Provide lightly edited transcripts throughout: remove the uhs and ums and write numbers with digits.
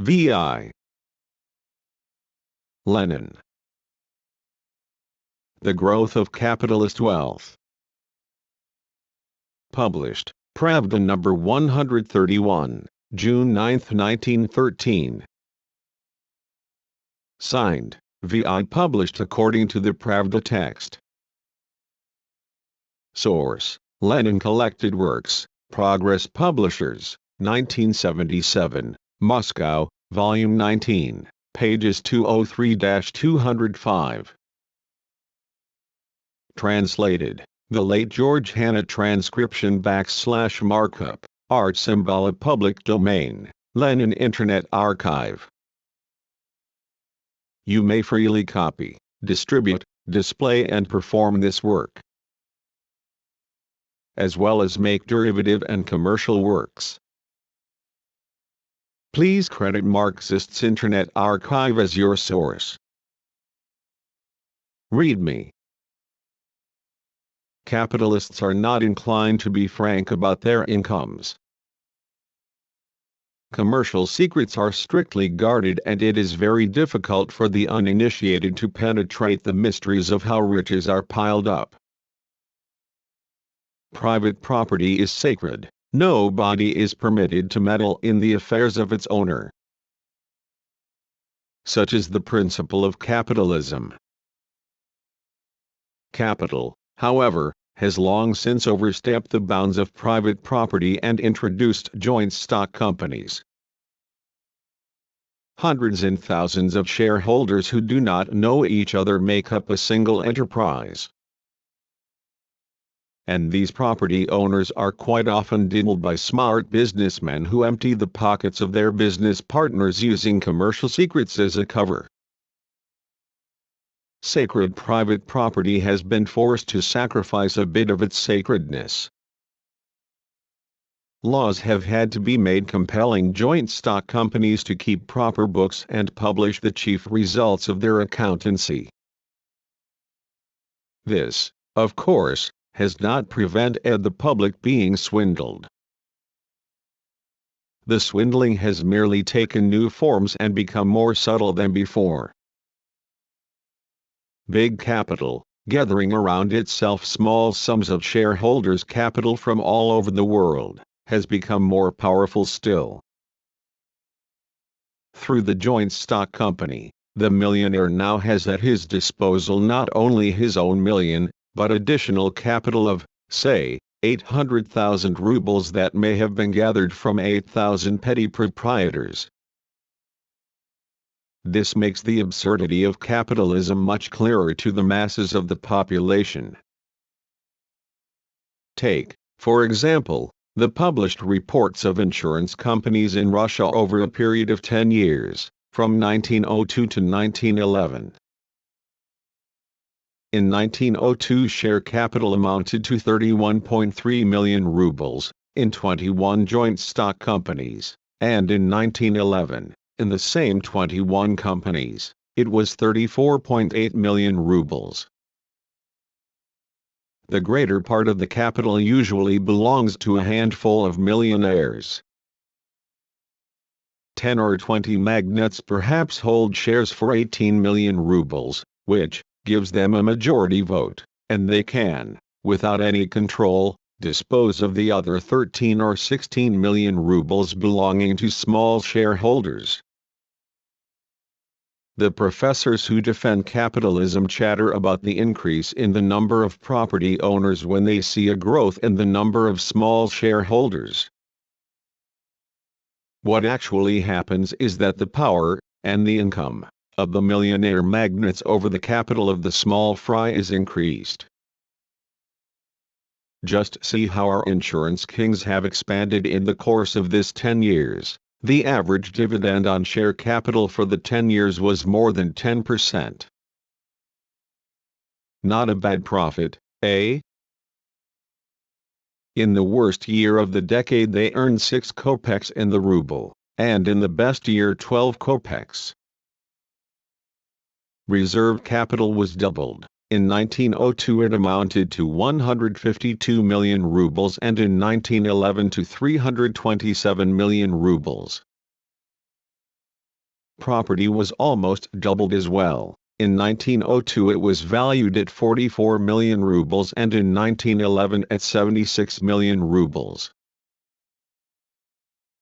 V.I. Lenin. The Growth of Capitalist Wealth. Published, Pravda No. 131, June 9, 1913. Signed, V.I. Published according to the Pravda text. Source: Lenin Collected Works, Progress Publishers, 1977, Moscow, Volume 19, pages 203-205. Translated, the late George Hanna. Transcription / markup, art symbolic public domain, Lenin Internet Archive. You may freely copy, distribute, display and perform this work, as well as make derivative and commercial works. Please credit Marxist's Internet Archive as your source. README. Capitalists are not inclined to be frank about their incomes. Commercial secrets are strictly guarded, and it is very difficult for the uninitiated to penetrate the mysteries of how riches are piled up. Private property is sacred. Nobody is permitted to meddle in the affairs of its owner. Such is the principle of capitalism. Capital, however, has long since overstepped the bounds of private property and introduced joint stock companies. Hundreds and thousands of shareholders who do not know each other make up a single enterprise. And these property owners are quite often diddled by smart businessmen who empty the pockets of their business partners using commercial secrets as a cover. Sacred private property has been forced to sacrifice a bit of its sacredness. Laws have had to be made compelling joint stock companies to keep proper books and publish the chief results of their accountancy. This, of course, has not prevented the public being swindled. The swindling has merely taken new forms and become more subtle than before. Big capital, gathering around itself small sums of shareholders' capital from all over the world, has become more powerful still. Through the joint stock company, the millionaire now has at his disposal not only his own million, but additional capital of, say, 800,000 rubles that may have been gathered from 8,000 petty proprietors. This makes the absurdity of capitalism much clearer to the masses of the population. Take, for example, the published reports of insurance companies in Russia over a period of 10 years, from 1902 to 1911. In 1902 share capital amounted to 31.3 million rubles, in 21 joint stock companies, and in 1911, in the same 21 companies, it was 34.8 million rubles. The greater part of the capital usually belongs to a handful of millionaires. 10 or 20 magnates perhaps hold shares for 18 million rubles, which gives them a majority vote, and they can, without any control, dispose of the other 13 or 16 million rubles belonging to small shareholders. The professors who defend capitalism chatter about the increase in the number of property owners when they see a growth in the number of small shareholders. What actually happens is that the power, and the income, of the millionaire magnates over the capital of the small fry is increased. Just see how our insurance kings have expanded in the course of this 10 years. The average dividend on share capital for the 10 years was more than 10%. Not a bad profit, eh? In the worst year of the decade they earned 6 kopecks in the ruble, and in the best year 12 kopecks. Reserve capital was doubled. In 1902 it amounted to 152 million rubles and in 1911 to 327 million rubles. property was almost doubled as well. In 1902 it was valued at 44 million rubles and in 1911 at 76 million rubles.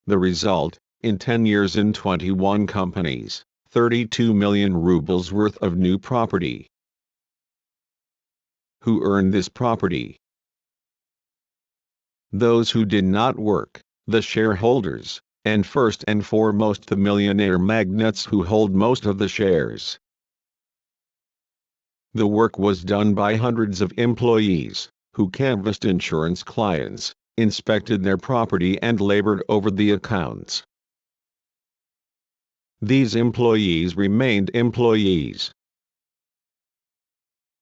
The result, in 10 years in 21 companies, 32 million rubles worth of new property. Who earned this property? Those who did not work, the shareholders, and first and foremost the millionaire magnates who hold most of the shares. The work was done by hundreds of employees, who canvassed insurance clients, inspected their property and labored over the accounts. These employees remained employees.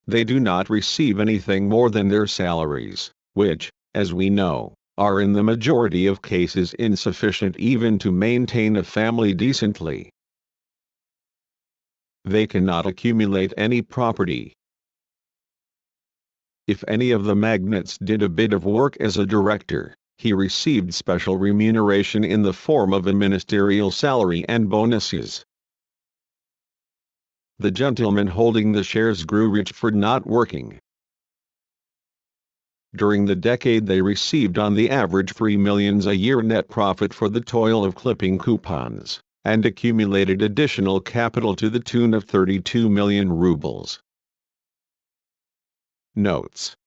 They do not receive anything more than their salaries, which, as we know, are in the majority of cases insufficient even to maintain a family decently. They cannot accumulate any property. If any of the magnates did a bit of work as a director, he received special remuneration in the form of a ministerial salary and bonuses. The gentlemen holding the shares grew rich for not working. During the decade they received on the average 3 millions a year net profit for the toil of clipping coupons, and accumulated additional capital to the tune of 32 million rubles. Notes.